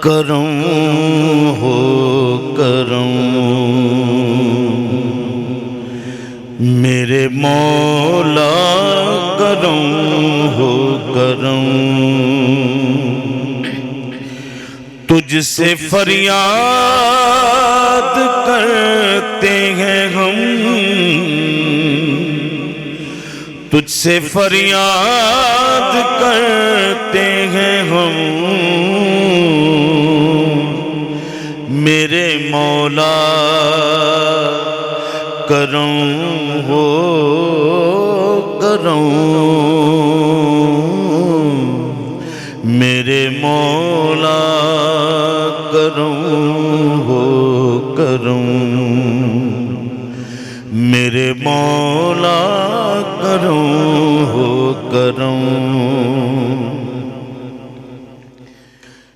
کرم ہو کرم میرے مولا، کرم ہو کرم تجھ سے فریاد کرتے ہیں ہم، تجھ سے فریاد کرتے ہیں ہم میرے مولا، کرم ہو کرم میرے مولا، کرم ہو کرم میرے مولا، کرم ہو کرم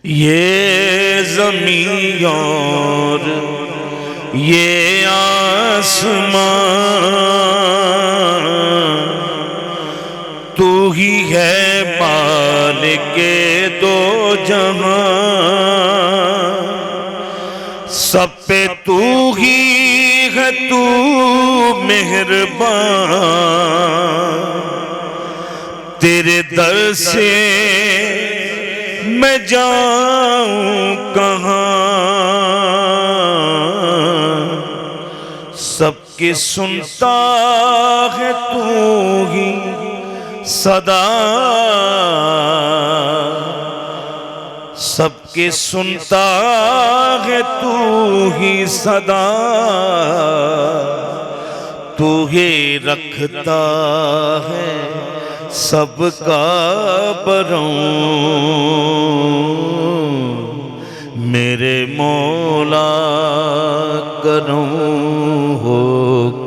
یہ زمین اور یہ آسمان تو ہی ہے مالک دو جہاں، سب پہ تو ہی ہے تو مہربان، تیرے در سے میں جاؤں کہاں، سب کی سنتا ہے تو ہی صدا، سب کی سنتا ہے تو ہی صدا، تو ہی رکھتا ہے سب کا بروں میرے مولا، کرم ہو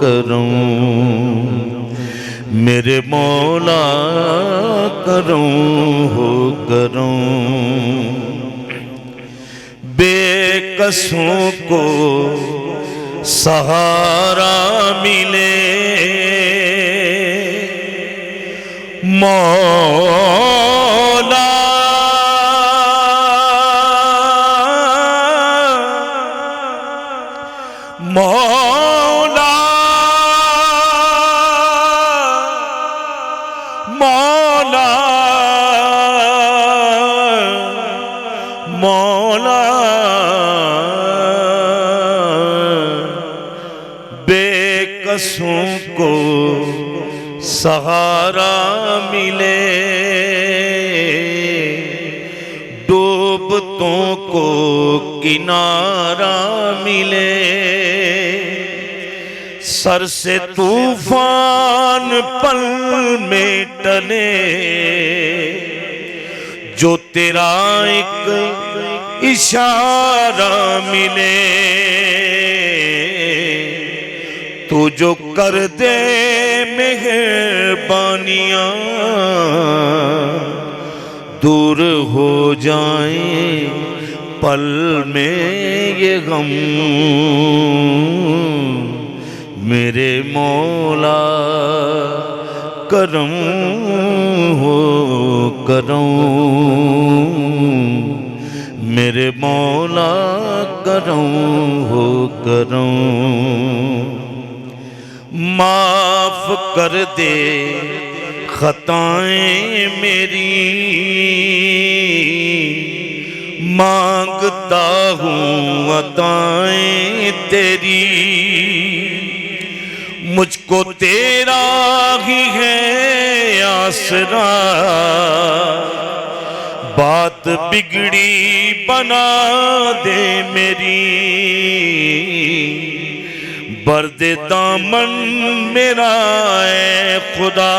کرم میرے مولا، کرم ہو کرم بے کسوں کو سہارا ملے مولا، مولا، مولا، مولا بے کسوں کو سہارا ملے، ڈوبتوں کو کنارہ ملے، سر سے طوفان پل میں ٹلے، جو تیرا ایک اشارہ ملے، تو جو کر دے مہربانیاں دور ہو جائیں پل میں یہ غم میرے مولا، کرم ہو کرم میرے مولا، کرم ہو کرم معاف کر دے خطائیں میری، مانگتا ہوں عطائیں تیری، مجھ کو تیرا ہی ہے آسرا، بات بگڑی بنا دے میری، برد دامن میرا اے خدا،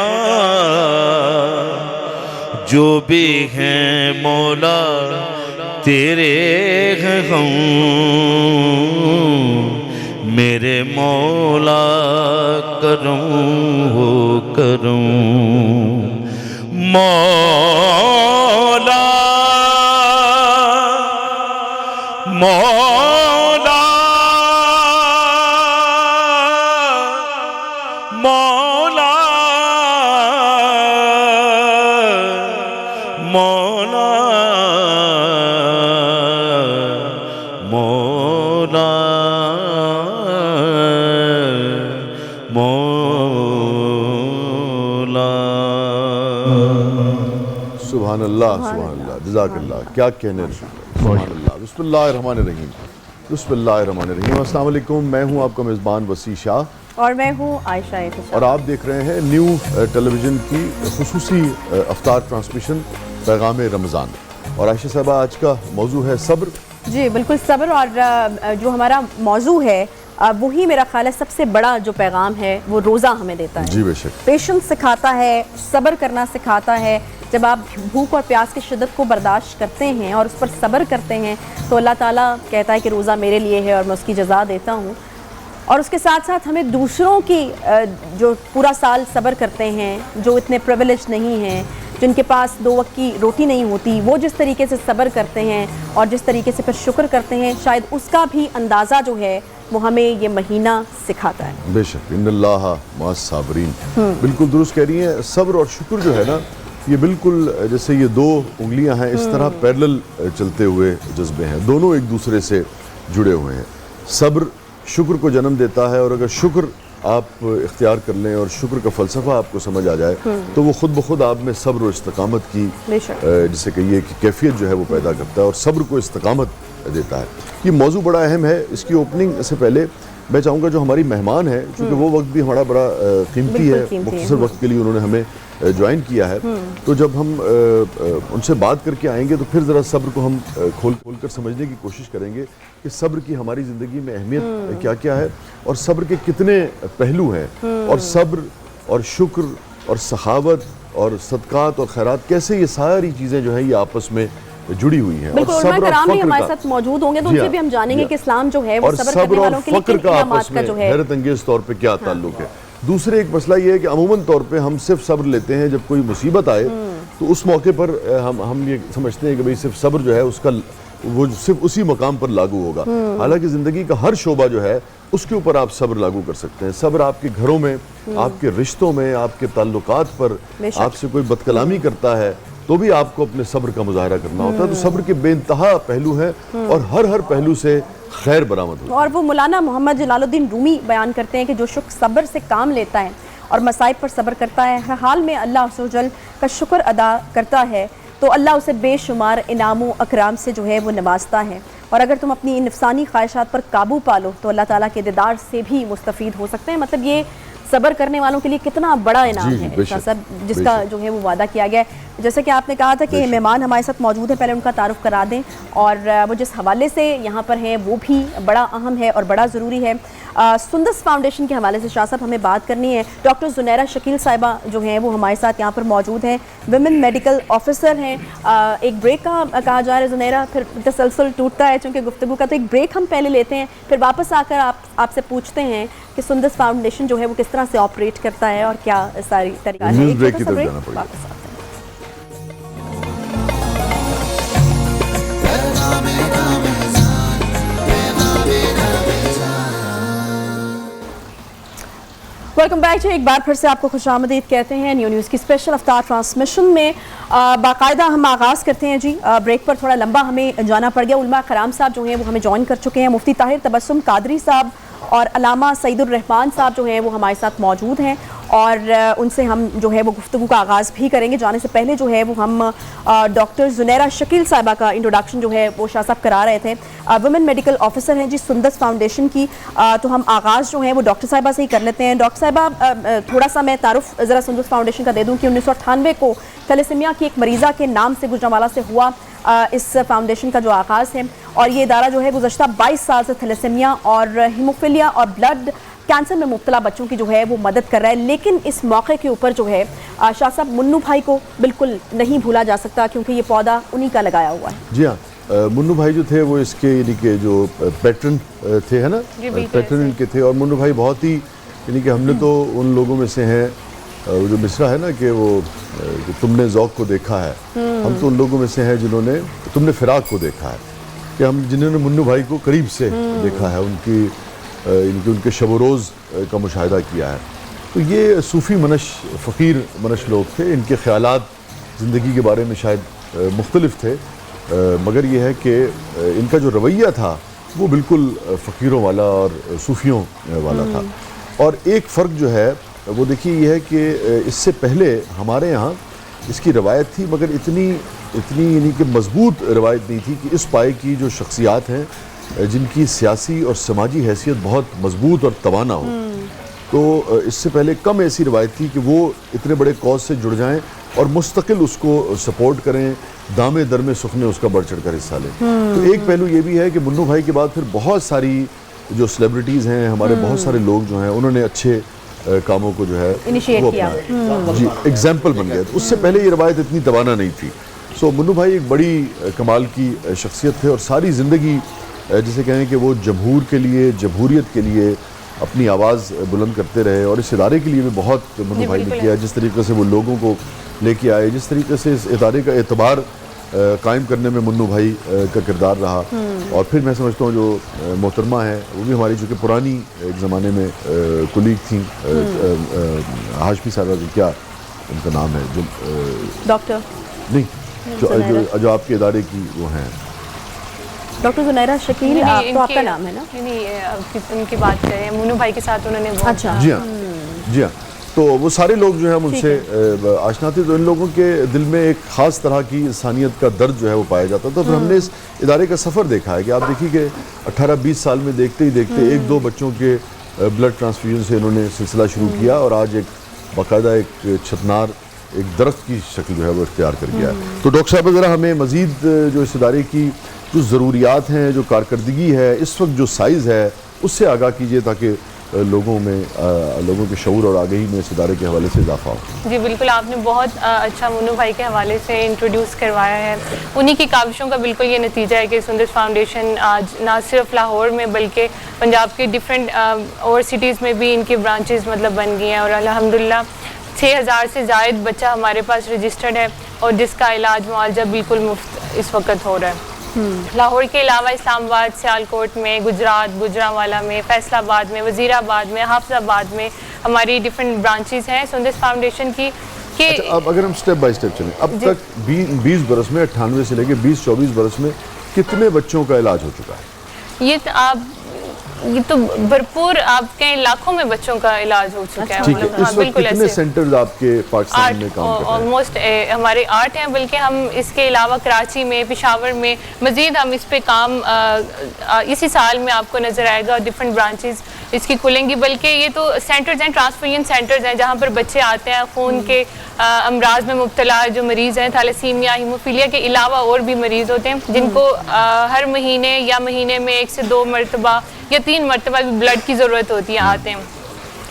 جو بھی ہیں مولا تیرے ہیں ہم میرے مولا، کرم ہو کرم مولا، مولا، مولا، مولا سبحان اللہ, جزاک اللہ, کیا کہنے سبحان اللہ. بسم اللہ الرحمن الرحیم, بسم اللہ الرحمن الرحیم. السلام علیکم, میں ہوں آپ کا میزبان وسیع شاہ اور میں ہوں عائشہ احتشام, اور آپ دیکھ رہے ہیں نیو ٹیلی ویژن کی خصوصی افطار ٹرانسمیشن پیغام رمضان. اور عائشہ صاحبہ, آج کا موضوع ہے صبر. جی بالکل صبر, اور جو ہمارا موضوع ہے وہی میرا خیال ہے سب سے بڑا جو پیغام ہے وہ روزہ ہمیں دیتا ہے. جی بے شک. پیشنس سکھاتا ہے, صبر کرنا سکھاتا ہے. جب آپ بھوک اور پیاس کی شدت کو برداشت کرتے ہیں اور اس پر صبر کرتے ہیں تو اللہ تعالیٰ کہتا ہے کہ روزہ میرے لیے ہے اور میں اس کی جزا دیتا ہوں. اور اس کے ساتھ ساتھ ہمیں دوسروں کی جو پورا سال صبر کرتے ہیں, جو اتنے پریویلیج نہیں ہیں, جن کے پاس 2 وقت کی روٹی نہیں ہوتی, وہ جس طریقے سے صبر کرتے ہیں اور جس طریقے سے پھر شکر کرتے ہیں, شاید اس کا بھی اندازہ جو ہے وہ ہمیں یہ مہینہ سکھاتا ہے. بے شک, ان اللہ مع الصابرین. بالکل درست کہہ رہی ہیں. صبر اور شکر جو ہے نا, یہ بالکل جیسے یہ 2 انگلیاں ہیں, اس طرح پیرلل چلتے ہوئے جذبے ہیں, دونوں ایک دوسرے سے جڑے ہوئے ہیں. صبر شکر کو جنم دیتا ہے, اور اگر شکر آپ اختیار کر لیں اور شکر کا فلسفہ آپ کو سمجھ آ جائے تو وہ خود بخود آپ میں صبر و استقامت کی جسے کہیے کہ کیفیت جو ہے وہ پیدا کرتا ہے, اور صبر کو استقامت دیتا ہے. یہ موضوع بڑا اہم ہے. اس کی اوپننگ سے پہلے میں چاہوں گا جو ہماری مہمان ہیں, چونکہ وہ وقت بھی ہمارا بڑا قیمتی ہے, مختصر وقت کے لیے انہوں نے ہمیں جوائن کیا ہے, تو جب ہم ان سے بات کر کے آئیں گے تو پھر ذرا صبر کو ہم کھول کر سمجھنے کی کوشش کریں گے کہ صبر کی ہماری زندگی میں اہمیت کیا کیا ہے, اور صبر کے کتنے پہلو ہیں, اور صبر اور شکر اور سخاوت اور صدقات اور خیرات, کیسے یہ ساری چیزیں جو ہیں یہ آپس میں جڑی ہوئی ہیں. بالکل, علماء کرام بھی ہمارے ساتھ موجود ہوں گے تو ان سے بھی ہم جانیں گے کہ اسلام جو ہے وہ صبر کرنے والوں کے لیے کن انعامات کا جو ہے حیرت انگیز طور پہ کیا تعلق ہے. دوسرے ایک مسئلہ یہ ہے کہ عموماً طور پہ ہم صرف صبر لیتے ہیں جب کوئی مصیبت آئے, تو اس موقع پر ہم یہ سمجھتے ہیں کہ بھئی صرف صبر جو ہے اس کا وہ صرف اسی مقام پر لاگو ہوگا. حالانکہ زندگی کا ہر شعبہ جو ہے اس کے اوپر آپ صبر لاگو کر سکتے ہیں. صبر آپ کے گھروں میں, آپ کے رشتوں میں, آپ کے تعلقات پر, آپ سے کوئی بد کلامی کرتا ہے تو بھی آپ کو اپنے صبر کا مظاہرہ کرنا ہوتا ہے. تو صبر کے بے انتہا پہلو ہیں, اور ہر پہلو سے خیر برآمد ہوتا ہے. اور وہ مولانا محمد جلال الدین رومی بیان کرتے ہیں کہ جو شخص صبر سے کام لیتا ہے اور مصائب پر صبر کرتا ہے, ہر حال میں اللہ عز و جل کا شکر ادا کرتا ہے, تو اللہ اسے بے شمار انعام و اکرام سے جو ہے وہ نوازتا ہے. اور اگر تم اپنی نفسانی خواہشات پر قابو پالو تو اللہ تعالیٰ کے دیدار سے بھی مستفید ہو سکتے ہیں. مطلب یہ صبر کرنے والوں کے لیے کتنا بڑا انعام ہے سب, جس کا جو ہے وہ وعدہ کیا گیا ہے. جیسے کہ آپ نے کہا تھا کہ مہمان ہمارے ساتھ موجود ہیں, پہلے ان کا تعارف کرا دیں, اور وہ جس حوالے سے یہاں پر ہیں وہ بھی بڑا اہم ہے اور بڑا ضروری ہے. سندس فاؤنڈیشن کے حوالے سے شاہ صاحب ہمیں بات کرنی ہے. ڈاکٹر زنیرہ شکیل صاحبہ جو ہیں وہ ہمارے ساتھ یہاں پر موجود ہیں, ویمن میڈیکل آفیسر ہیں. ایک بریک کا کہا جا رہا ہے زنیرہ, پھر تسلسل ٹوٹتا ہے چونکہ گفتگو کا, تو ایک بریک ہم پہلے لیتے ہیں, پھر واپس آ کر آپ سے پوچھتے ہیں کہ سندس فاؤنڈیشن جو ہے وہ کس طرح سے آپریٹ کرتا ہے اور کیا ساری طریقہ ہے. ویلکم بیک جی, ایک بار پھر سے آپ کو خوش آمدید کہتے ہیں نیو نیوز کی اسپیشل افطار ٹرانسمیشن میں. باقاعدہ ہم آغاز کرتے ہیں جی. بریک پر تھوڑا لمبا ہمیں جانا پڑ گیا. علماء کرام صاحب جو ہیں وہ ہمیں جوائن کر چکے ہیں. مفتی طاہر تبسم قادری صاحب اور علامہ سعید الرحمان صاحب جو ہیں وہ ہمارے ساتھ موجود ہیں, اور ان سے ہم جو ہے وہ گفتگو کا آغاز بھی کریں گے. جانے سے پہلے جو ہے وہ ہم ڈاکٹر زنیرہ شکیل صاحبہ کا انٹروڈکشن جو ہے وہ شاہ صاحب کرا رہے تھے. ویمن میڈیکل آفیسر ہیں جی سندس فاؤنڈیشن کی, تو ہم آغاز جو ہے وہ ڈاکٹر صاحبہ سے ہی کر لیتے ہیں. ڈاکٹر صاحبہ تھوڑا سا میں تعارف ذرا سندس فاؤنڈیشن کا دے دوں کہ 1998 کو تھیلیسیمیا کی ایک مریضہ کے نام سے گجرانوالہ سے ہوا اس فاؤنڈیشن کا جو آغاز ہے, اور یہ ادارہ جو ہے گزشتہ 22 سال سے تھیلیسیمیا اور ہیموفیلیا اور بلڈ کینسر میں مبتلا بچوں کی جو ہے وہ مدد کر رہا ہے. لیکن اس موقع کے اوپر جو ہے شاہ صاحب منو بھائی کو بالکل نہیں بھولا جا سکتا, کیونکہ یہ پودا انہی کا لگایا ہوا ہے. جی ہاں, منو بھائی جو تھے وہ اس کے یعنی کہ جو پیٹرن تھے ہے نا, پیٹرن ان کے تھے. اور منو بھائی بہت ہی یعنی کہ ہم نے تو ان لوگوں میں سے ہیں, وہ جو مصرع ہے نا کہ وہ تم نے ذوق کو دیکھا ہے, ہم تو ان لوگوں میں سے ہیں جنہوں نے تم نے فراق کو دیکھا ہے, کہ ہم جنہوں نے منو بھائی کو قریب سے دیکھا ہے, ان کے شب و روز کا مشاہدہ کیا ہے. تو یہ صوفی منش فقیر منش لوگ تھے. ان کے خیالات زندگی کے بارے میں شاید مختلف تھے, مگر یہ ہے کہ ان کا جو رویہ تھا وہ بالکل فقیروں والا اور صوفیوں والا تھا. اور ایک فرق جو ہے وہ دیکھیے یہ ہے کہ اس سے پہلے ہمارے یہاں اس کی روایت تھی، مگر اتنی یعنی کہ مضبوط روایت نہیں تھی کہ اس پائے کی جو شخصیات ہیں جن کی سیاسی اور سماجی حیثیت بہت مضبوط اور توانا ہو، تو اس سے پہلے کم ایسی روایت تھی کہ وہ اتنے بڑے کاز سے جڑ جائیں اور مستقل اس کو سپورٹ کریں، دامے در میں سخنے اس کا بڑھ چڑھ کر حصہ لیں۔ تو ایک پہلو یہ بھی ہے کہ منو بھائی کے بعد پھر بہت ساری جو سیلیبریٹیز ہیں، ہمارے بہت سارے لوگ جو ہیں، انہوں نے اچھے کاموں کو جو ہے وہ اپنایا، جی ایگزامپل بن گئے۔ اس سے پہلے یہ روایت اتنی توانا نہیں تھی۔ سو منو بھائی ایک بڑی کمال کی شخصیت تھے اور ساری زندگی جسے کہیں کہ وہ جمہور کے لیے، جمہوریت کے لیے اپنی آواز بلند کرتے رہے، اور اس ادارے کے لیے بھی بہت منو بھائی نے کیا۔ جس طریقے سے وہ لوگوں کو لے کے آئے، جس طریقے سے اس ادارے کا اعتبار قائم کرنے میں منو بھائی کا کردار رہا، اور پھر میں سمجھتا ہوں جو محترمہ ہیں وہ بھی ہماری چونکہ پرانی ایک زمانے میں کولیگ تھیں، ہاشمی صاحبہ کیا ان کا نام ہے، جو ڈاکٹر نہیں جو آپ کے ادارے کی وہ ہیں، ڈاکٹر زنیرہ شکیل، تو آپ کا نام ہے نا؟ نہیں، ان کی بات کریں، منو بھائی کے ساتھ انہوں نے اچھا جی ہاں، تو وہ سارے لوگ جو ہیں ہم ان سے آشنا تھے، تو ان لوگوں کے دل میں ایک خاص طرح کی انسانیت کا درد جو ہے وہ پایا جاتا تھا۔ پھر ہم نے اس ادارے کا سفر دیکھا ہے کہ آپ دیکھیے کہ 18-20 سال میں دیکھتے ہی دیکھتے 1-2 بچوں کے بلڈ ٹرانسفیوژن سے انہوں نے سلسلہ شروع کیا، اور آج ایک باقاعدہ ایک چھتنار ایک درخت کی شکل جو ہے وہ اختیار کر گیا ہے۔ تو ڈاکٹر صاحب ذرا ہمیں مزید جو اس ادارے کی جو ضروریات ہیں، جو کارکردگی ہے، اس وقت جو سائز ہے، اس سے آگاہ کیجئے تاکہ لوگوں کے شعور اور آگہی میں اس ادارے کے حوالے سے اضافہ ہو۔ جی بالکل، آپ نے بہت اچھا منو بھائی کے حوالے سے انٹروڈیوس کروایا ہے۔ انہی کی کاوشوں کا بالکل یہ نتیجہ ہے کہ سندس فاؤنڈیشن آج نہ صرف لاہور میں بلکہ پنجاب کے ڈفرینٹ اور سٹیز میں بھی ان کی برانچز مطلب بن گئی ہیں، اور الحمدللہ 6000 سے زائد بچہ ہمارے پاس رجسٹرڈ ہے، اور جس کا علاج معالجہ بالکل مفت اس وقت ہو رہا ہے۔ لاہور کے علاوہ اسلام آباد، سیالکوٹ میں، گجرات، گوجرانوالا میں، فیصل آباد میں، وزیر آباد میں، حافظ آباد میں ہماری ڈفرینٹ برانچز ہیں سندس فاؤنڈیشن کی۔ اچھا، اب اگر ہم سٹیپ بائی سٹیپ چلیں، اب تک 20 برس میں 98 سے لے کے 20-24 برس میں کتنے بچوں کا علاج ہو چکا ہے؟ یہ تو بھرپور آپ کے لاکھوں میں بچوں کا علاج ہو چکا ہے۔ ٹھیک ہے، اس وقت کتنے سینٹرز آپ کے پاکستان میں کام کر رہے ہیں؟ آلموسٹ ہمارے 8 ہیں، بلکہ ہم اس کے علاوہ کراچی میں، پشاور میں مزید ہم اس پہ کام اسی سال میں آپ کو نظر آئے گا، ڈفرینٹ برانچز اس کی کھلیں گی۔ بلکہ یہ تو سینٹرز ہیں، ٹرانسفیوژن سینٹرز ہیں، جہاں پر بچے آتے ہیں خون کے امراض میں مبتلا جو مریض ہیں، تھیلیسیمیا، ہیموفیلیا کے علاوہ اور بھی مریض ہوتے ہیں جن کو ہر مہینے یا مہینے میں 1 سے 2 مرتبہ یا 3 مرتبہ بھی بلڈ کی ضرورت ہوتی ہے، آتے ہیں۔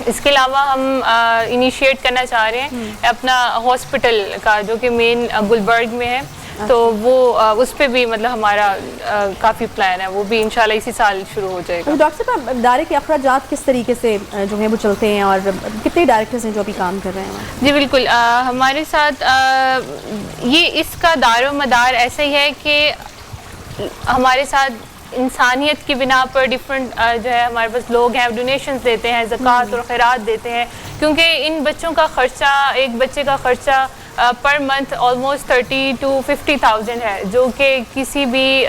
اس کے علاوہ ہم انیشیٹ کرنا چاہ رہے ہیں اپنا ہاسپٹل کا، جو کہ مین گلبرگ میں ہے، تو وہ اس پہ بھی مطلب ہمارا کافی پلان ہے، وہ بھی انشاءاللہ اسی سال شروع ہو جائے گا۔ ڈاکٹر صاحب، ادارے کے اخراجات کس طریقے سے جو ہیں وہ چلتے ہیں، اور کتنے ڈائریکٹرز ہیں جو ابھی کام کر رہے ہیں؟ جی بالکل، ہمارے ساتھ یہ اس کا دار و مدار ایسا ہی ہے کہ ہمارے ساتھ انسانیت کی بنا پر ڈفرینٹ جو ہے ہمارے پاس لوگ ہیں، ڈونیشنز دیتے ہیں، زکوٰۃ اور خیرات دیتے ہیں، کیونکہ ان بچوں کا خرچہ، ایک بچے کا خرچہ پر منتھ آلموسٹ 30,000 to 50,000 ہے، جو کہ کسی بھی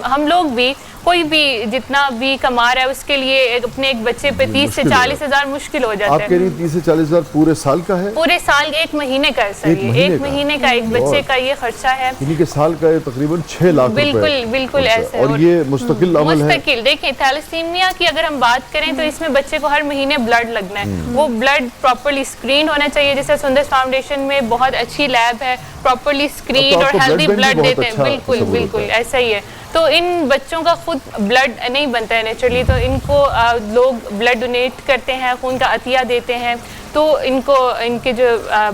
ہم لوگ بھی کوئی بھی جتنا بھی کما رہا ہے اس کے لیے اپنے ایک بچے پہ 30 سے 40 ہزار مشکل ہو جاتا ہے۔ آپ کہہ رہی ہیں 30 سے 40 ہزار پورے سال کا ہے؟ پورے سال، ایک مہینے کا ہے سر، ایک مہینے کا ایک بچے کا یہ خرچہ ہے، یعنی کہ سال کا تقریباً 6 لاکھ روپے۔ بالکل ایسے، اور یہ مستقل عمل ہے؟ مستقل۔ دیکھیں، تھیلیسیمیا کی اگر ہم بات کریں تو اس میں بچے کو ہر مہینے بلڈ لگنا ہے، وہ بلڈ پراپرلی اسکرین ہونا چاہیے، جیسے سندس فاؤنڈیشن میں بہت اچھی لیب ہے، پراپرلی اسکرین اور ہیلدی بلڈ دیتے ہیں۔ بالکل بالکل ایسا ہی ہے۔ تو ان بچوں کا خود بلڈ نہیں بنتا ہے نیچرلی، تو ان کو لوگ بلڈ ڈونیٹ کرتے ہیں، خون کا عطیہ دیتے ہیں، تو ان کے جو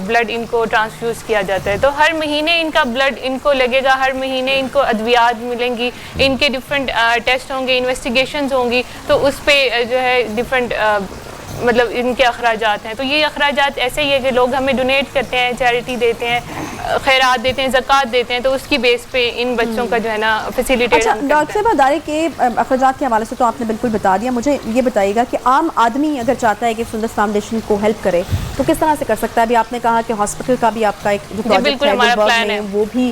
بلڈ ان کو ٹرانسفیوز کیا جاتا ہے، تو ہر مہینے ان کا بلڈ ان کو لگے گا، ہر مہینے ان کو ادویات ملیں گی، ان کے ڈفرینٹ ٹیسٹ ہوں گے، انویسٹیگیشنز ہوں گی، تو اس پہ جو ہے ڈفرینٹ مطلب ان کے اخراجات ہیں۔ تو یہ اخراجات ایسے ہی ہے کہ لوگ ہمیں ڈونیٹ کرتے ہیں، چیریٹی دیتے ہیں، خیرات دیتے ہیں، زکوٰۃ دیتے ہیں، تو اس کی بیس پہ ان بچوں کا جو ہے نا فیسیلیٹیٹ اچھا ڈاکٹر صاحب، ادارے کے اخراجات کے حوالے سے تو آپ نے بالکل بتا دیا، مجھے یہ بتائیے گا کہ عام آدمی اگر چاہتا ہے کہ سندس فاؤنڈیشن کو ہیلپ کرے تو کس طرح سے کر سکتا ہے؟ ابھی آپ نے کہا کہ ہاسپٹل کا بھی آپ کا ایک جو پروجیکٹ ہے وہ بھی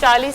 40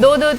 2-2,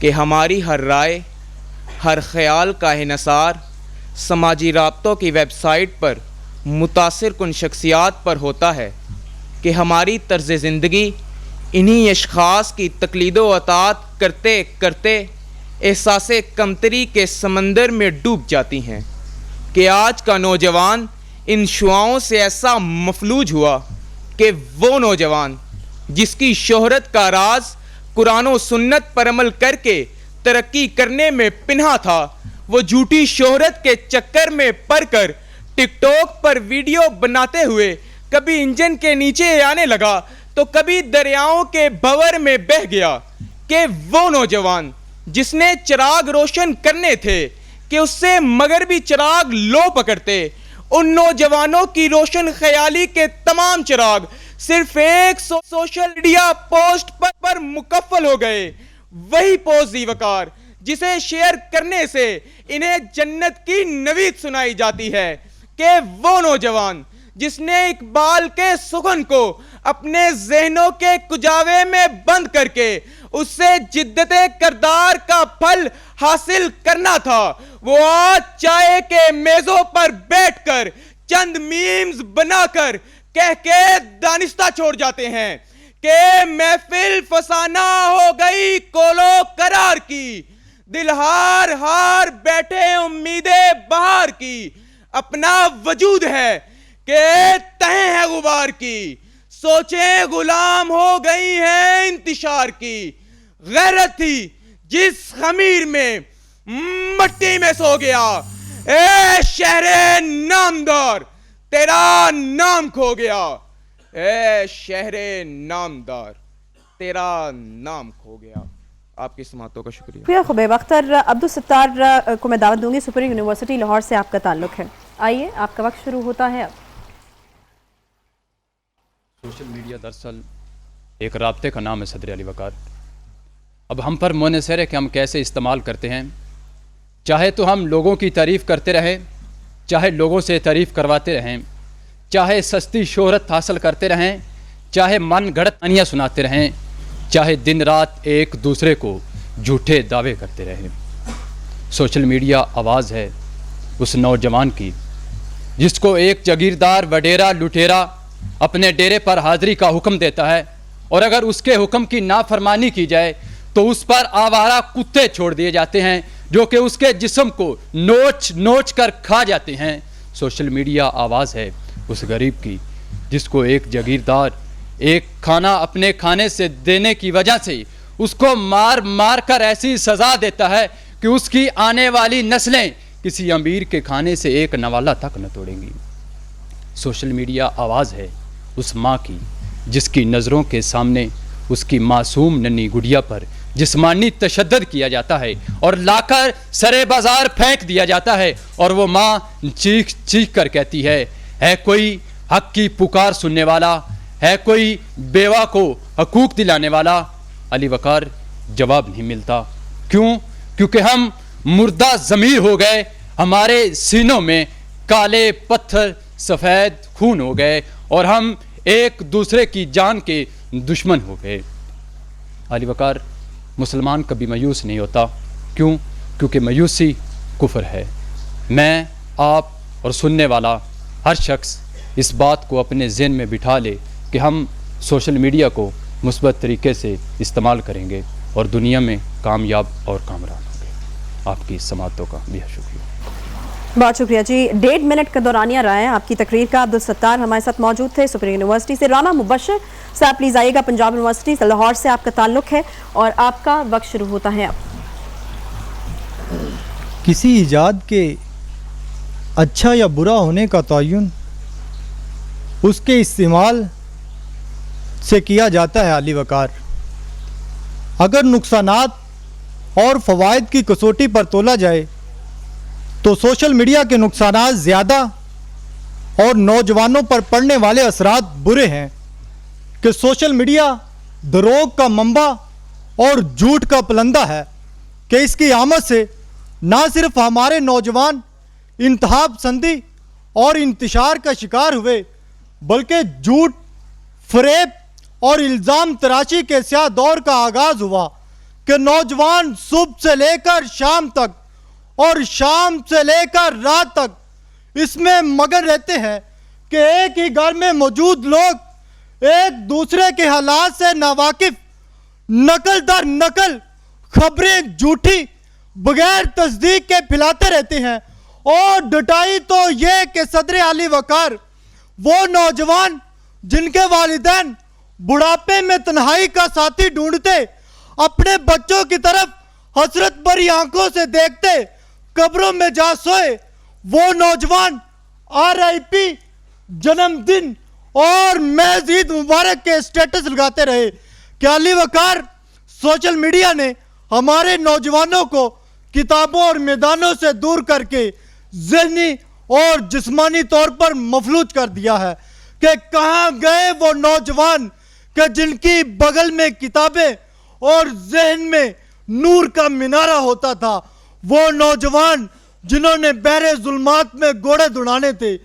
کہ ہماری ہر رائے، ہر خیال کا انحصار سماجی رابطوں کی ویب سائٹ پر متاثر کن شخصیات پر ہوتا ہے کہ ہماری طرز زندگی انہی اشخاص کی تقلید و اطاعت کرتے کرتے احساس کمتری کے سمندر میں ڈوب جاتی ہیں کہ آج کا نوجوان ان شعاؤں سے ایسا مفلوج ہوا کہ وہ نوجوان جس کی شہرت کا راز قرآن و سنت پر عمل کر کے ترقی کرنے میں پنہا تھا، وہ جھوٹی شہرت کے چکر میں پڑ کر ٹک ٹاک پر ویڈیو بناتے ہوئے کبھی انجن کے نیچے آنے لگا تو کبھی دریاؤں کے بھور میں بہہ گیا کہ وہ نوجوان جس نے چراغ روشن کرنے تھے کہ اس سے مغربی چراغ لو پکڑتے، ان نوجوانوں کی روشن خیالی کے تمام چراغ صرف ایک سوشل میڈیا پوسٹ پر مکفل ہو گئے۔ وہی پوسٹ وقار جسے شیئر کرنے سے انہیں جنت کی نوید سنائی جاتی ہے کہ وہ نوجوان جس نے اقبال کے سخن کو اپنے ذہنوں کے کجاوے میں بند کر کے اس سے جدت کردار کا پھل حاصل کرنا تھا، وہ آج چائے کے میزوں پر بیٹھ کر چند میمز بنا کر کہہ کے دانستہ چھوڑ جاتے ہیں کہ محفل فسانہ ہو گئی کولو قرار کی، دل ہار ہار بیٹھے امیدیں بہار کی، اپنا وجود ہے کہ تہیں ہے غبار کی، سوچیں غلام ہو گئی ہیں انتشار کی، غیرت تھی جس خمیر میں مٹی میں سو گیا، اے شہر نامدار تیرا نام کھو گیا، اے شہر نامدار تیرا نام کھو گیا۔ آپ کی سماعتوں کا شکریہ۔ خبیب اختر، عبدالستار کو میں دعوت دوں گی، سپر یونیورسٹی لاہور سے آپ کا تعلق ہے، آئیے آپ کا وقت شروع ہوتا ہے اب۔ سوشل میڈیا دراصل ایک رابطے کا نام ہے صدر علی وقار۔ اب ہم پر منحصر ہے کہ ہم کیسے استعمال کرتے ہیں، چاہے تو ہم لوگوں کی تعریف کرتے رہیں، چاہے لوگوں سے تعریف کرواتے رہیں، چاہے سستی شہرت حاصل کرتے رہیں، چاہے من گھڑت کہانیاں سناتے رہیں، چاہے دن رات ایک دوسرے کو جھوٹے دعوے کرتے رہیں۔ سوشل میڈیا آواز ہے اس نوجوان کی جس کو ایک جاگیردار وڈیرا لٹیرا اپنے ڈیرے پر حاضری کا حکم دیتا ہے، اور اگر اس کے حکم کی نافرمانی کی جائے تو اس پر آوارہ کتے چھوڑ دیے جاتے ہیں جو کہ اس کے جسم کو نوچ نوچ کر کھا جاتے ہیں۔ سوشل میڈیا آواز ہے اس غریب کی جس کو ایک جاگیردار ایک کھانا اپنے کھانے سے دینے کی وجہ سے اس کو مار مار کر ایسی سزا دیتا ہے کہ اس کی آنے والی نسلیں کسی امیر کے کھانے سے ایک نوالا تک نہ توڑیں گی۔ سوشل میڈیا آواز ہے اس ماں کی جس کی نظروں کے سامنے اس کی معصوم ننھی گڑیا پر جسمانی تشدد کیا جاتا ہے اور لا کر سرے بازار پھینک دیا جاتا ہے، اور وہ ماں چیخ چیخ کر کہتی ہے کوئی حق کی پکار سننے والا، ہے کوئی بیوہ کو حقوق دلانے والا؟ علی وقار جواب نہیں ملتا۔ کیوں؟ کیونکہ ہم مردہ ضمیر ہو گئے، ہمارے سینوں میں کالے پتھر سفید خون ہو گئے اور ہم ایک دوسرے کی جان کے دشمن ہو گئے۔ علی وقار مسلمان کبھی مایوس نہیں ہوتا۔ کیوں؟ کیونکہ مایوسی کفر ہے۔ میں، آپ اور سننے والا ہر شخص اس بات کو اپنے ذہن میں بٹھا لے کہ ہم سوشل میڈیا کو مثبت طریقے سے استعمال کریں گے اور دنیا میں کامیاب اور کامران ہوں گے۔ آپ کی سماعتوں کا بہت شکریہ۔ بہت شکریہ جی۔ 1.5 منٹ کا دورانیہ رہا ہے آپ کی تقریر کا۔ عبدالستار ہمارے ساتھ موجود تھے سپر یونیورسٹی سے۔ رانا مبشر صاحب پلیز آئیے گا، پنجاب یونیورسٹی سے لاہور سے آپ کا تعلق ہے اور آپ کا وقت شروع ہوتا ہے اب۔ کسی ایجاد کے اچھا یا برا ہونے کا تعین اس کے استعمال سے کیا جاتا ہے علی وقار۔ اگر نقصانات اور فوائد کی کسوٹی پر تولا جائے تو سوشل میڈیا کے نقصانات زیادہ اور نوجوانوں پر پڑنے والے اثرات برے ہیں کہ سوشل میڈیا دروغ کا منبع اور جھوٹ کا پلندہ ہے کہ اس کی آمد سے نہ صرف ہمارے نوجوان انتہا پسندی اور انتشار کا شکار ہوئے بلکہ جھوٹ، فریب اور الزام تراشی کے سیاہ دور کا آغاز ہوا کہ نوجوان صبح سے لے کر شام تک اور شام سے لے کر رات تک اس میں مگن رہتے ہیں کہ ایک ہی گھر میں موجود لوگ ایک دوسرے کے حالات سے ناواقف نقل در نقل خبریں جھوٹی بغیر تصدیق کے پھیلاتے رہتے ہیں. اور ڈٹائی تو یہ کہ صدر علی وقار وہ نوجوان جن کے والدین بڑھاپے میں تنہائی کا ساتھی ڈھونڈتے اپنے بچوں کی طرف حسرت بھری آنکھوں سے دیکھتے قبروں میں جا سوئے, وہ نوجوان RIP جنم دن اور محض عید مبارک کے اسٹیٹس لگاتے رہے. کہ علی وقار سوشل میڈیا نے ہمارے نوجوانوں کو کتابوں اور میدانوں سے دور کر کے ذہنی اور جسمانی طور پر مفلوج کر دیا ہے. کہ کہاں گئے وہ نوجوان کہ جن کی بغل میں کتابیں اور ذہن میں نور کا منارہ ہوتا تھا, وہ نوجوان جنہوں نے بحر ظلمات میں گھوڑے دوڑانے تھے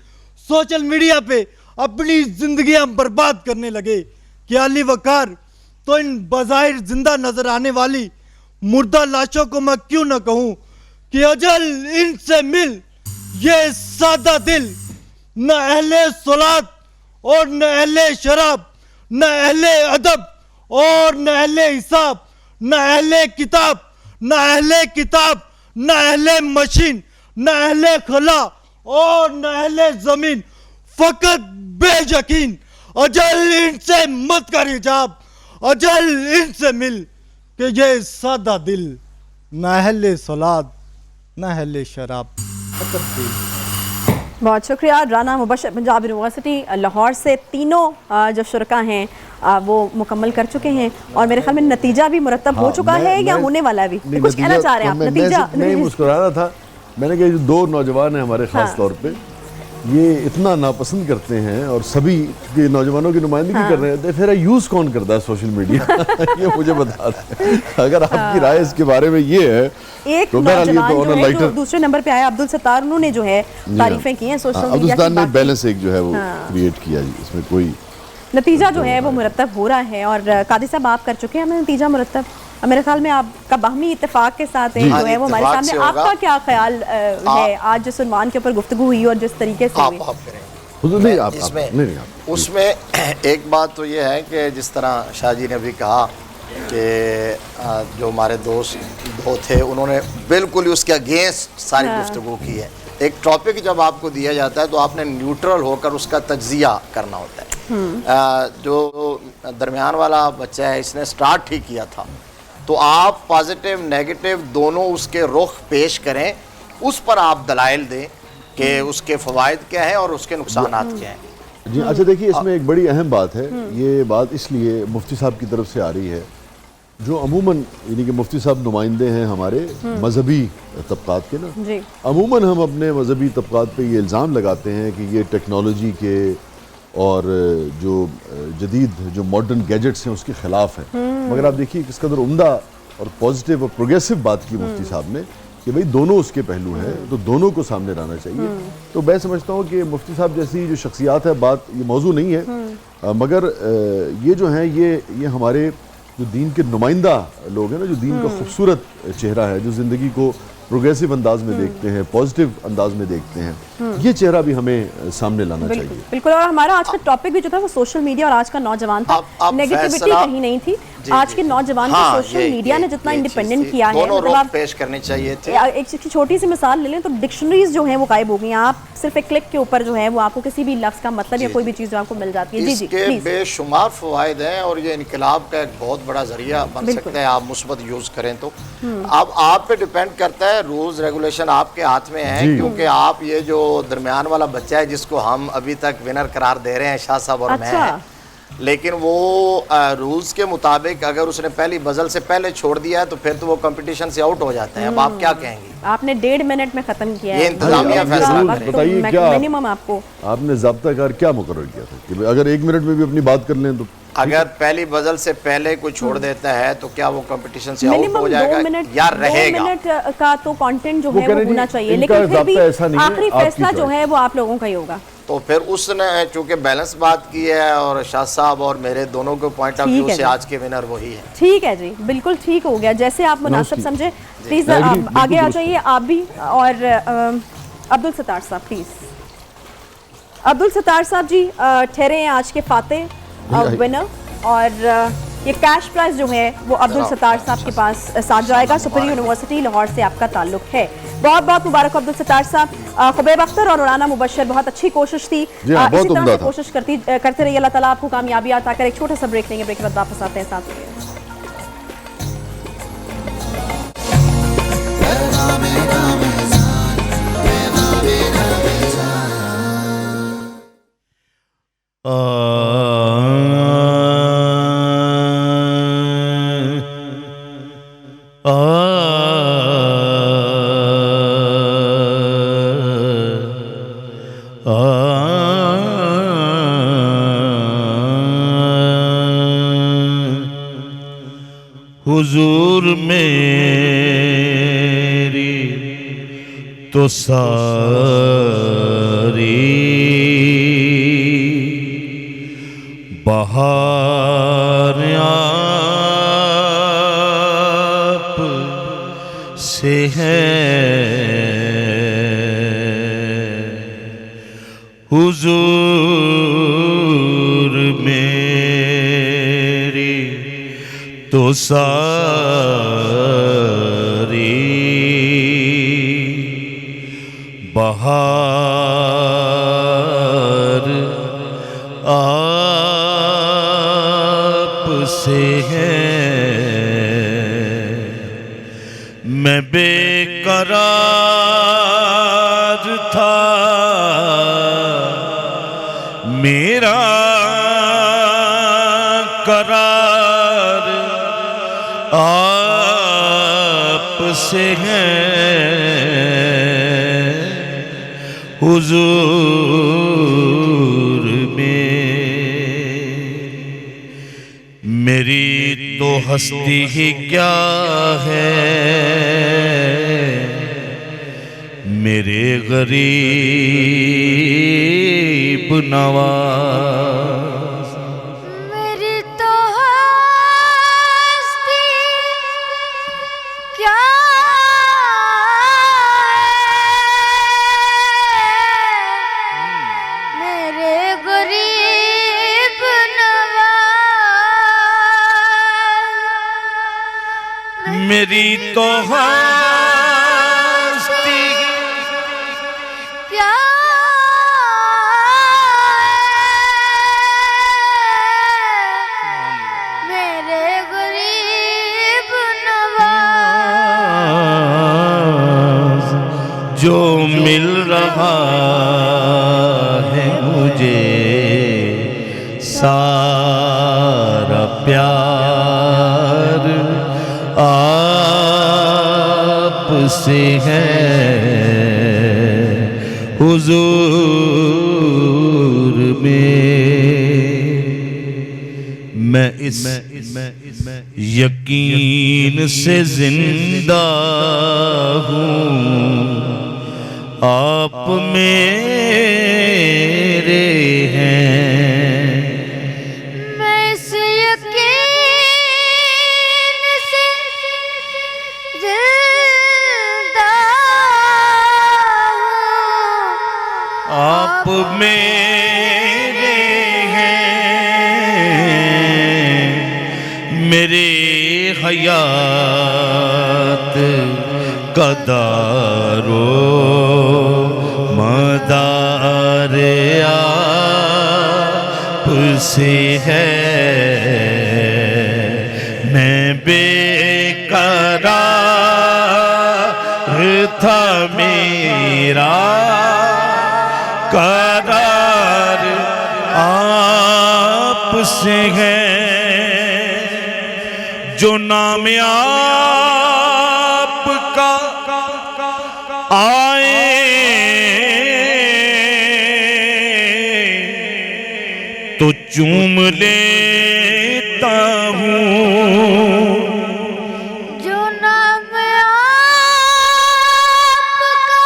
سوشل میڈیا پہ اپنی زندگیاں برباد کرنے لگے. کہ علی وقار تو ان بظاہر زندہ نظر آنے والی مردہ لاشوں کو میں کیوں نہ کہوں کہ اجل ان سے مل یہ سادہ دل, نہ اہل صلات اور نہ اہل شراب, نہ اہل ادب اور نہ اہل حساب, نہ اہل کتاب, نہ اہل کتاب, نہ اہل مشین, نہ اہل خلا اور نہ اہل زمین, فقط بے یقین. اجل ان سے مت کر حجاب, اجل ان سے مل کہ یہ سادہ دل, نہ اہل صلات نہ اہل شراب, فقط دل. بہت شکریہ. رانا مبشر پنجاب یونیورسٹی لاہور سے تینوں جو شرکا ہیں وہ مکمل کر چکے ہیں اور میرے خیال میں نتیجہ بھی مرتب ہو چکا ہے یا ہونے والا بھی. کچھ کہنا چاہ رہے ہیں آپ؟ نتیجہ میں مسکرا رہا تھا, میں نے کہا جو دو نوجوان ہیں ہمارے خاص طور پہ یہ اتنا ناپسند کرتے ہیں اور سبھی نوجوانوں کی نمائندگی کر رہے ہیں, پھر یوز کون کرتا ہے سوشل میڈیا یہ مجھے بتا دیں. اگر آپ کی رائے اس کے بارے میں یہ ہے ایک نوجوان جو ہے جو دوسرے نمبر پہ آیا عبدالستار, انہوں نے جو ہے تعریفیں کی ہیں سوشل میڈیا کی. عبدالستار نے بیلنس ایک جو ہے وہ کریٹ کیا جی, اس میں کوئی نتیجہ جو ہے وہ مرتب ہو رہا ہے. اور قادری صاحب آپ کر چکے ہیں ہمیں نتیجہ مرتب, میرے خیال میں آپ کا باہمی اتفاق کے ساتھ جو ہے وہ ہمارے سامنے. آپ کا کیا خیال ہے آج جس عنوان کے اوپر گفتگو ہوئی اور جس طریقے سے ہوئی؟ اس میں ایک بات تو یہ ہے کہ جس طرح شاہ جی نے بھی کہا کہ جو ہمارے دوست دو تھے انہوں نے بالکل اس کے اگینسٹ ساری گفتگو کی ہے. ایک ٹاپک جب آپ کو دیا جاتا ہے تو آپ نے نیوٹرل ہو کر اس کا تجزیہ کرنا ہوتا ہے. جو درمیان والا بچہ ہے اس نے سٹارٹ ہی کیا تھا, تو آپ پازیٹیو نیگیٹو دونوں اس کے رخ پیش کریں, اس پر آپ دلائل دیں کہ اس کے فوائد کیا ہیں اور اس کے نقصانات کیا ہیں. جی اچھا دیکھیے اس میں ایک بڑی اہم بات ہے, یہ بات اس لیے مفتی صاحب کی طرف سے آ رہی ہے جو عموماً یعنی کہ مفتی صاحب نمائندے ہیں ہمارے مذہبی طبقات کے نا, عموماً ہم اپنے مذہبی طبقات پہ یہ الزام لگاتے ہیں کہ یہ ٹیکنالوجی کے اور جو جدید جو ماڈرن گیجٹس ہیں اس کے خلاف ہیں. مگر آپ دیکھیے کس قدر عمدہ اور پازیٹیو اور پروگریسو بات کی مفتی صاحب نے کہ بھئی دونوں اس کے پہلو ہیں تو دونوں کو سامنے لانا چاہیے. تو میں سمجھتا ہوں کہ مفتی صاحب جیسی جو شخصیات ہے, بات یہ موضوع نہیں ہے مگر یہ جو ہیں یہ ہمارے جو دین کے نمائندہ لوگ ہیں نا, جو دین کا خوبصورت چہرہ ہے, جو زندگی کو پروگریسو انداز میں دیکھتے ہیں, پازیٹیو انداز میں دیکھتے ہیں, یہ چہرہ بھی ہمیں سامنے لانا چاہیے. بالکل. اور ہمارا آج کا ٹاپک بھی جو تھا وہ سوشل میڈیا اور آج کا نوجوان تھا. نیگیٹیوٹی کہیں نہیں تھی. آج کے نوجوان کو سوشل میڈیا نے جتنا انڈیپینڈنٹ کیا ہے, دونوں پیش کرنے چاہیے تھے. ایک چھوٹی سی مثال لے لیں تو ڈکشنریز جو ہیں وہ غائب ہو گئی ہیں. آپ صرف ایک کلک کے اوپر جو ہے وہ آپ کو کسی بھی لفظ کا مطلب یا کوئی بھی چیز جو آپ کو مل جاتی ہے. اس کے بے شمار فوائد ہیں اور یہ انقلاب کا ایک بہت بڑا ذریعہ بن سکتا ہے آپ مثبت یوز کریں تو. اب آپ پہ ڈیپینڈ کرتا ہے, رولز ریگولیشن آپ کے ہاتھ میں ہیں, کیونکہ آپ یہ جو درمیان والا بچہ ہے جس کو ہم ابھی تک ونر قرار دے رہے ہیں شاہ صاحب اور میں, لیکن وہ رولز کے مطابق اگر اس نے پہلی بزل سے پہلے چھوڑ دیا ہے تو پھر تو وہ کمپٹیشن سے آؤٹ ہو جاتے ہیں. اب آپ کیا کہیں گی؟ آپ نے 1.5 منٹ میں ختم کیا ہے. یہ انتظامیہ فیصلہ کرے. بتائیے کیا منیمم آپ نے ضابطہ کار کیا مقرر کیا تھا کہ اگر 1 منٹ میں بھی اپنی بات کر لیں تو اگر پہلی بزل سے پہلے کوئی چھوڑ دیتا ہے تو کیا وہ کمپٹیشن سے آؤٹ ہو جائے گا یا رہے گا؟ 2 منٹ کا تو کانٹینٹ جو ہے وہ ہونا چاہیے, لیکن پھر بھی آخری فیصلہ جو ہے وہ آپ لوگوں کا ہی ہوگا. تو پھر اس نے چونکہ بیلنس بات کی ہے اور شاہ صاحب اور میرے دونوں کے پوائنٹ آف ویو سے آج کے ونر وہی ہے. ٹھیک ہے جی, بالکل ٹھیک ہو گیا, جیسے آپ مناسب سمجھے. پلیز آگے آ جائیے آپ بھی, اور عبدالستار صاحب پلیز. عبدالستار صاحب جی ٹھہرے ہیں آج کے فاتح ونر, اور یہ کیش پرائز جو ہے وہ عبدالستار صاحب کے پاس ساتھ جائے گا. سپر یونیورسٹی لاہور سے آپ کا تعلق ہے. بہت بہت مبارک عبدالستار صاحب. خبیب اختر اور مولانا مبشر بہت اچھی کوشش تھی, اسی طرح سے کوشش کرتے رہیے. اللہ تعالیٰ آپ کو کامیابی عطا کرے. ایک چھوٹا سا بریک لیں گے, بریک کے بعد واپس آتے ہیں ساتھ. حضور میری تو ساری بہار آپ سے ہے. حضور میری تو ساری بہار آپ سے ہے. میں بے قرار تھا, میرا قرار آپ سے ہے. حضور میری تو ہستی ہی کیا ہے, میرے غریب نواز. میری تو ہستی کیا ہے, میرے غریب نواز. میری تو ہستی کیا میرے غریب نواز, جو مل رہا ہے مجھے سارا پیار آپ سے ہے. حضور میں اس یقین سے زندہ ہوں, آپ میرے ہیں. میں اس یقین سے زندہ ہوں, آپ میرے ہیں. میرے حیات کا دار و مدار آپ سے ہے. میں بے قرار تھا, میرا قرار آپ سے ہے. جو نام آپ کا آئے تو چوم لیتا ہوں. جو نام آپ کا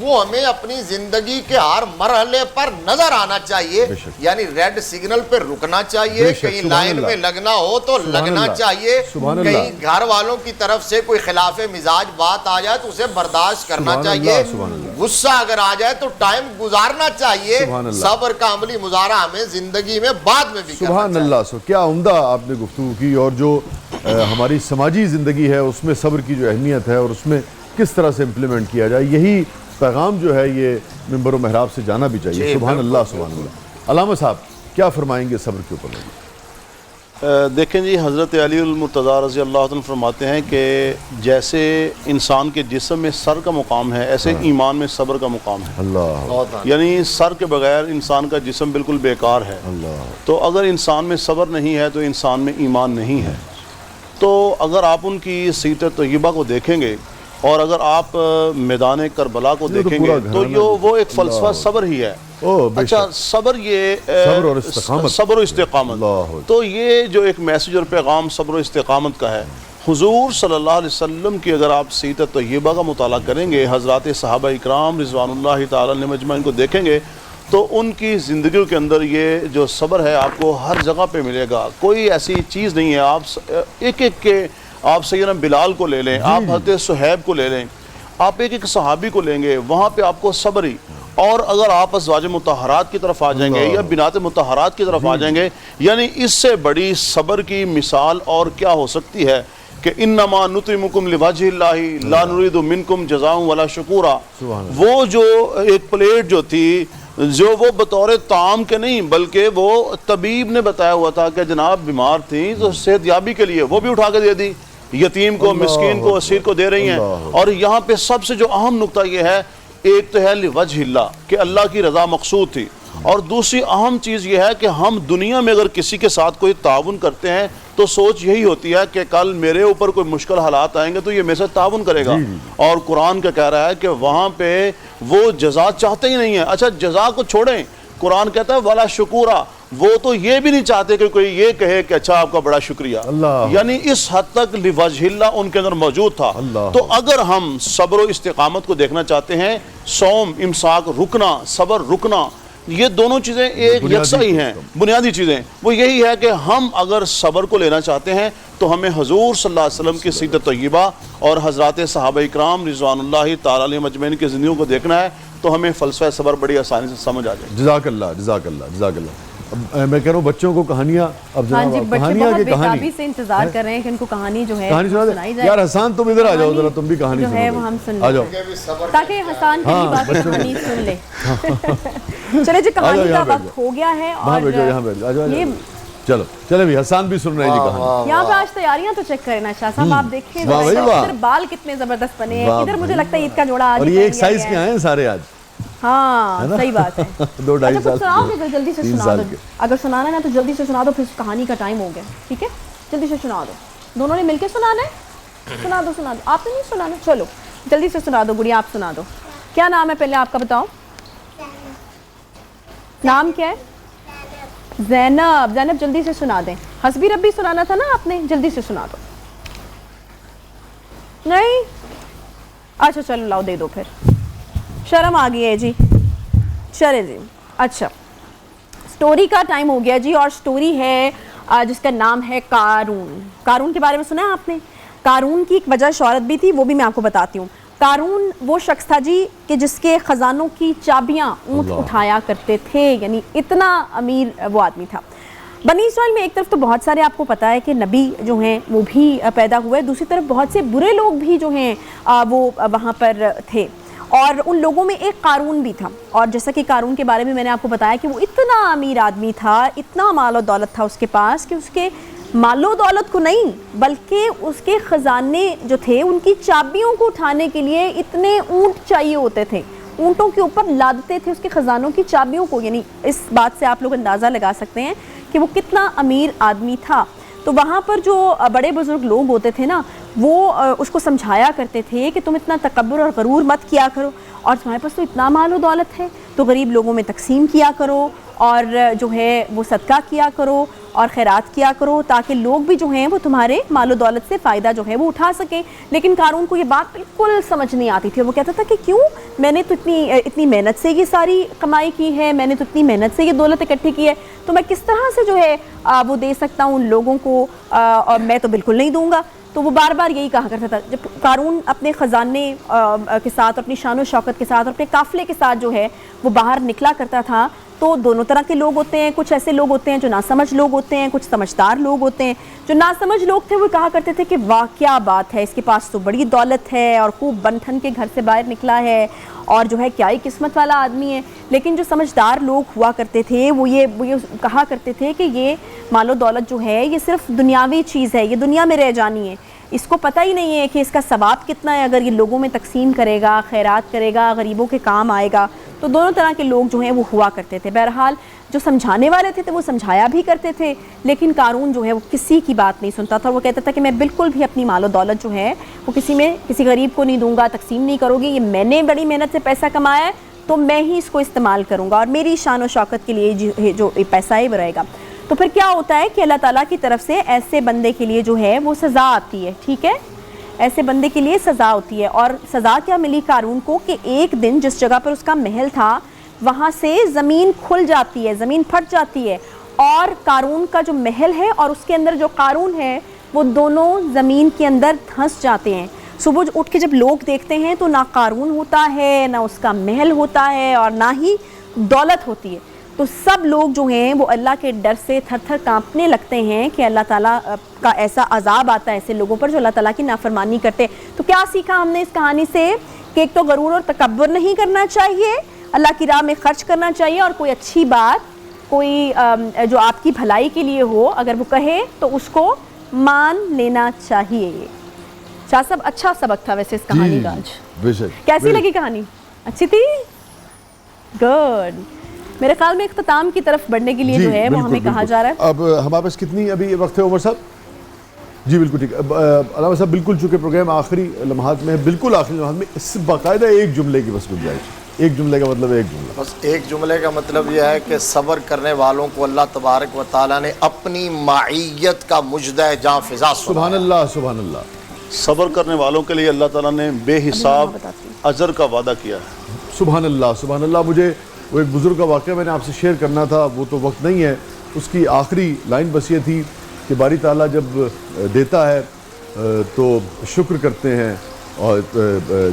وہ ہمیں اپنی زندگی کے ہر مرحلے پر نظر آنا چاہیے. یعنی ریڈ سگنل پہ رکنا چاہیے, کہیں لائن میں لگنا ہو تو لگنا چاہیے, کہیں گھر والوں کی طرف سے کوئی خلاف مزاج بات آ جائے تو اسے برداشت کرنا چاہیے, غصہ اگر آ جائے تو ٹائم گزارنا چاہیے. صبر کا عملی مظاہرہ ہمیں زندگی میں بعد میں بھی کرنا چاہیے. سبحان اللہ. کیا عمدہ آپ نے گفتگو کی, اور جو ہماری سماجی زندگی ہے اس میں صبر کی جو اہمیت ہے اور اس میں کس طرح سے امپلیمنٹ کیا جائے, یہی پیغام جو ہے یہ منبر و محراب سے جانا بھی چاہیے. سبحان اللہ سبحان اللہ. علامہ صاحب کیا فرمائیں گے صبر کے اوپر؟ دیکھیں جی, حضرت علی المرتضیٰ رضی اللہ عنہ فرماتے ہیں کہ جیسے انسان کے جسم میں سر کا مقام ہے, ایسے ایمان میں صبر کا مقام ہے. اللہ, یعنی سر کے بغیر انسان کا جسم بالکل بیکار ہے. تو اگر انسان میں صبر نہیں ہے تو انسان میں ایمان نہیں ہے. تو اگر آپ ان کی سیرت طیبہ کو دیکھیں گے اور اگر آپ میدان کربلا کو دیکھیں گے تو وہ ایک فلسفہ صبر ہی ہے. اچھا, صبر یہ صبر و استقامت, تو یہ جو ایک میسج اور پیغام صبر و استقامت کا ہے, حضور صلی اللہ علیہ وسلم کی اگر آپ سیرت طیبہ کا مطالعہ کریں گے, حضرات صحابہ اکرام رضوان اللہ تعالی علیہم اجمعین کو دیکھیں گے تو ان کی زندگیوں کے اندر یہ جو صبر ہے آپ کو ہر جگہ پہ ملے گا. کوئی ایسی چیز نہیں ہے. آپ ایک ایک کے آپ سیدنا بلال کو لے لیں, آپ حضرت صہیب کو لے لیں, آپ ایک ایک صحابی کو لیں گے, وہاں پہ آپ کو صبر ہی. اور اگر آپ ازواج مطہرات کی طرف آ جائیں گے یا بنات مطہرات کی طرف آ جائیں گے, یعنی اس سے بڑی صبر کی مثال اور کیا ہو سکتی ہے کہ انما نطعمکم لوجہ اللہ لا نرید منکم جزاء ولا شکورا. وہ جو ایک پلیٹ جو تھی, جو وہ بطور طعام کے نہیں بلکہ وہ طبیب نے بتایا ہوا تھا کہ جناب بیمار تھیں تو صحت یابی کے لیے, وہ بھی اٹھا کے دے دی, یتیم کو, مسکین کو, اسیر کو دے رہی ہیں. اور یہاں پہ سب سے جو اہم نقطہ یہ ہے, ایک تو ہے لوجہ اللہ کہ اللہ کی رضا مقصود تھی, اور دوسری اہم چیز یہ ہے کہ ہم دنیا میں اگر کسی کے ساتھ کوئی تعاون کرتے ہیں تو سوچ یہی ہوتی ہے کہ کل میرے اوپر کوئی مشکل حالات آئیں گے تو یہ میرے سے تعاون کرے گا. اور قرآن کا کہہ رہا ہے کہ وہاں پہ وہ جزا چاہتے ہی نہیں ہے. اچھا, جزا کو چھوڑیں, قرآن کہتا ہے ولا شکورا, وہ تو یہ بھی نہیں چاہتے کہ کوئی یہ کہے کہ اچھا آپ کا بڑا شکریہ. یعنی اس حد تک لوجہ اللہ ان کے اندر موجود تھا. تو اگر ہم صبر و استقامت کو دیکھنا چاہتے ہیں, صوم, امساک رکنا, صبر رکنا, یہ دونوں چیزیں ایک یکساں ہی ہیں, بنیادی چیزیں. وہ یہی ہے کہ ہم اگر صبر کو لینا چاہتے ہیں تو ہمیں حضور صلی اللہ علیہ وسلم کی سیرت طیبہ اور حضرات صحابہ اکرام رضوان اللہ تعالی علیہم اجمعین کی زندگیوں کو دیکھنا ہے تو ہمیں فلسفہ صبر بڑی آسانی سے سمجھ آ جائے. جزاک اللہ جزاک اللہ جزاک اللہ. میں کہہ رہا ہوں بچوں کو کہانیاں, اب ہاں جی, بچے بہت بے کہانی تابی سے انتظار کر رہے ہیں کہ ان کو کہانی جو ہے سنائی جائے. یار حسان تم ادھر آ جاؤ ذرا, تم بھی کہانی جو ہے وہ ہم سن لیں تاکہ حسان کی بھی بات کہانی سن لے. چلے جی, کہانی کا وقت ہو گیا ہے اور یہ چلو چلے بھی حسان بھی سن رہے ہیں کہانی. یہاں پہ آج تیاریاں تو چیک کرنا شاہ صاحب, آپ دیکھیں ادھر بال کتنے زبردست بنے ہیں, ادھر مجھے لگتا ہے عید کا جوڑا آج, اور یہ ایک سائز کے ہیں سارے آج. ہاں صحیح بات ہے. 2-2.5 سال سناؤ گے, جلدی سے سنا دو, اگر سنانا ہے نا تو جلدی سے سنا دو, پھر کہانی کا ٹائم ہو گیا. ٹھیک ہے, جلدی سے سنا دو. دونوں نے مل کے سنانا ہے, سنا دو سنا دو. آپ نے نہیں سنانا, چلو جلدی سے سنا دو. گڑیا آپ سنا دو. کیا نام ہے پہلے آپ کا بتاؤ, نام کیا ہے؟ زینب. زینب جلدی سے سنا دیں. حسبی ربی سنانا تھا نا آپ نے, جلدی سے سنا دو. نہیں, اچھا چلو لاؤ دے دو, پھر شرم آ گئی ہے جی. چلے جی, اچھا سٹوری کا ٹائم ہو گیا جی, اور سٹوری ہے جس کا نام ہے قارون. قارون کے بارے میں سنا ہے آپ نے؟ قارون کی ایک وجہ شہرت بھی تھی, وہ بھی میں آپ کو بتاتی ہوں. قارون وہ شخص تھا جی کہ جس کے خزانوں کی چابیاں اونٹ اٹھایا کرتے تھے, یعنی اتنا امیر وہ آدمی تھا. بنی اسرائیل میں ایک طرف تو بہت سارے آپ کو پتہ ہے کہ نبی جو ہیں وہ بھی پیدا ہوئے, دوسری طرف بہت سے برے لوگ بھی جو ہیں وہ وہاں پر تھے, اور ان لوگوں میں ایک قارون بھی تھا. اور جیسا کہ قارون کے بارے میں نے آپ کو بتایا کہ وہ اتنا امیر آدمی تھا, اتنا مال و دولت تھا اس کے پاس کہ اس کے مال و دولت کو نہیں بلکہ اس کے خزانے جو تھے ان کی چابیوں کو اٹھانے کے لیے اتنے اونٹ چاہیے ہوتے تھے, اونٹوں کے اوپر لادتے تھے اس کے خزانوں کی چابیوں کو. یعنی اس بات سے آپ لوگ اندازہ لگا سکتے ہیں کہ وہ کتنا امیر آدمی تھا. تو وہاں پر جو بڑے بزرگ لوگ ہوتے تھے نا, وہ اس کو سمجھایا کرتے تھے کہ تم اتنا تکبر اور غرور مت کیا کرو, اور تمہارے پاس تو اتنا مال و دولت ہے تو غریب لوگوں میں تقسیم کیا کرو, اور جو ہے وہ صدقہ کیا کرو اور خیرات کیا کرو تاکہ لوگ بھی جو ہیں وہ تمہارے مال و دولت سے فائدہ جو ہے وہ اٹھا سکیں. لیکن قارون کو یہ بات بالکل سمجھ نہیں آتی تھی. وہ کہتا تھا کہ کیوں, میں نے تو اتنی محنت سے یہ ساری کمائی کی ہے, میں نے تو اتنی محنت سے یہ دولت اکٹھی کی ہے, تو میں کس طرح سے جو ہے وہ دے سکتا ہوں ان لوگوں کو, اور میں تو بالکل نہیں دوں گا. تو وہ بار بار یہی کہا کرتا تھا. جب قارون اپنے خزانے کے ساتھ, اپنی شان و شوکت کے ساتھ, اپنے قافلے کے ساتھ جو ہے وہ باہر نکلا کرتا تھا, تو دونوں طرح کے لوگ ہوتے ہیں. کچھ ایسے لوگ ہوتے ہیں جو ناسمجھ لوگ ہوتے ہیں, کچھ سمجھدار لوگ ہوتے ہیں. جو ناسمجھ لوگ تھے وہ کہا کرتے تھے کہ واہ کیا بات ہے, اس کے پاس تو بڑی دولت ہے اور خوب بن ٹھن کے گھر سے باہر نکلا ہے, اور جو ہے کیا ہی قسمت والا آدمی ہے. لیکن جو سمجھدار لوگ ہوا کرتے تھے وہ یہ کہا کرتے تھے کہ یہ مال و دولت جو ہے یہ صرف دنیاوی چیز ہے, یہ دنیا میں رہ جانی ہے. اس کو پتہ ہی نہیں ہے کہ اس کا ثواب کتنا ہے. اگر یہ لوگوں میں تقسیم کرے گا, خیرات کرے گا, غریبوں کے کام آئے گا. تو دونوں طرح کے لوگ جو ہیں وہ ہوا کرتے تھے. بہرحال جو سمجھانے والے تھے وہ سمجھایا بھی کرتے تھے, لیکن قارون جو ہے وہ کسی کی بات نہیں سنتا تھا. وہ کہتا تھا کہ میں بالکل بھی اپنی مال و دولت جو ہے وہ کسی غریب کو نہیں دوں گا, تقسیم نہیں کروں گی. یہ میں نے بڑی محنت سے پیسہ کمایا ہے تو میں ہی اس کو استعمال کروں گا, اور میری شان و شوکت کے لیے جو پیسہ ہے وہ رہے گا. تو پھر کیا ہوتا ہے کہ اللہ تعالیٰ کی طرف سے ایسے بندے کے لیے جو ہے وہ سزا آتی ہے. ٹھیک ہے, ایسے بندے کے لیے سزا ہوتی ہے. اور سزا کیا ملی قارون کو کہ ایک دن جس جگہ پر اس کا محل تھا وہاں سے زمین کھل جاتی ہے, زمین پھٹ جاتی ہے, اور قارون کا جو محل ہے اور اس کے اندر جو قارون ہے وہ دونوں زمین کے اندر دھنس جاتے ہیں. صبح اٹھ کے جب لوگ دیکھتے ہیں تو نہ قارون ہوتا ہے, نہ اس کا محل ہوتا ہے, اور نہ ہی دولت ہوتی ہے. تو سب لوگ جو ہیں وہ اللہ کے ڈر سے تھر تھر کانپنے لگتے ہیں کہ اللہ تعالیٰ کا ایسا عذاب آتا ہے ایسے لوگوں پر جو اللہ تعالیٰ کی نافرمانی کرتے. تو کیا سیکھا ہم نے اس کہانی سے کہ ایک تو غرور اور تکبر نہیں کرنا چاہیے, اللہ کی راہ میں خرچ کرنا چاہیے, اور کوئی اچھی بات, کوئی جو آپ کی بھلائی کے لیے ہو اگر وہ کہے تو اس کو مان لینا چاہیے. شاہ صاحب اچھا سبق تھا ویسے اس کہانی کا آج. کیسی لگی کہانی؟ اچھی تھی؟ گڈ. میرے خیال میں اختتام کی طرف بڑھنے کے لیے جو ہے وہ ہمیں کہا جا رہا ہے. اب ہمارے پاس کتنی ابھی وقت ہے عمر صاحب؟ جی بالکل ٹھیک. علامہ صاحب بالکل چونکہ پروگرام آخری لمحات میں ہے, بالکل آخری لمحات میں اس باقاعدہ ایک جملے کی بس گنجائش. ایک جملے کا مطلب ایک جملہ, بس ایک جملے کا مطلب یہ ہے کہ صبر کرنے والوں کو اللہ تبارک و تعالیٰ نے اپنی معیت کا مجدہ جاں فضا. سبحان اللہ سبحان اللہ. صبر کرنے والوں کے لیے اللہ تعالیٰ نے بے حساب اجر کا وعدہ کیا ہے. سبحان اللہ سبحان اللہ. مجھے وہ ایک بزرگ کا واقعہ میں نے آپ سے شیئر کرنا تھا, وہ تو وقت نہیں ہے. اس کی آخری لائن بس یہ تھی کہ باری تعالیٰ جب دیتا ہے تو شکر کرتے ہیں, اور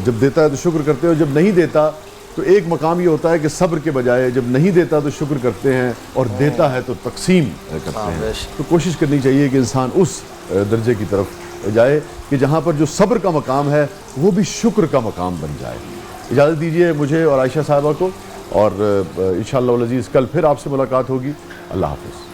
جب دیتا ہے تو شکر کرتے ہیں, اور جب نہیں دیتا تو ایک مقام یہ ہوتا ہے کہ صبر کے بجائے جب نہیں دیتا تو شکر کرتے ہیں, اور دیتا ہے تو تقسیم کرتے ہیں. تو کوشش کرنی چاہیے کہ انسان اس درجے کی طرف جائے کہ جہاں پر جو صبر کا مقام ہے وہ بھی شکر کا مقام بن جائے. اجازت دیجیے مجھے اور عائشہ صاحبہ کو, اور انشاءاللہ العزیز کل پھر آپ سے ملاقات ہوگی. اللہ حافظ.